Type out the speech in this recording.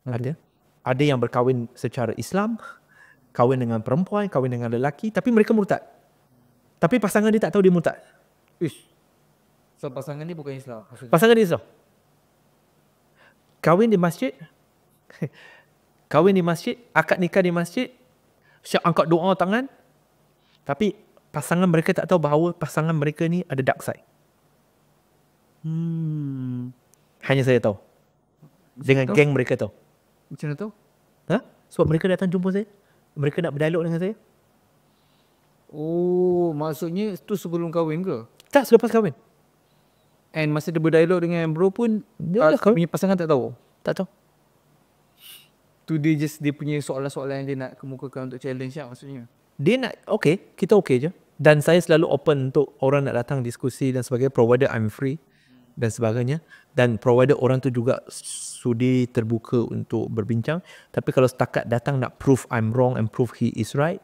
Ada yang berkahwin secara Islam, kahwin dengan perempuan, kahwin dengan lelaki, tapi mereka murtad. Tapi pasangan dia tak tahu dia murtad. So pasangan ni bukan Islam maksudnya. Pasangan dia Islam. Kahwin di masjid, akad nikah di masjid, syak angkat doa tangan, tapi pasangan mereka tak tahu bahawa pasangan mereka ni ada dark side. Hanya saya tahu. Dengan geng mereka tahu. Macam mana tahu? Sebab mereka datang jumpa saya. Mereka nak berdialog dengan saya. Oh, maksudnya tu sebelum kahwin ke? Tak, selepas kahwin. And masa dia berdialog dengan bro pun Dia dah kahwin. punya pasangan tak tahu? Tak tahu. Tu dia punya soalan-soalan yang dia nak kemukakan untuk challenge lah maksudnya. Dia nak, kita je. Dan saya selalu open untuk orang nak datang diskusi dan sebagainya, provided I'm free dan sebagainya. Dan provided orang tu juga sudi terbuka untuk berbincang. Tapi kalau setakat datang nak prove I'm wrong and prove he is right,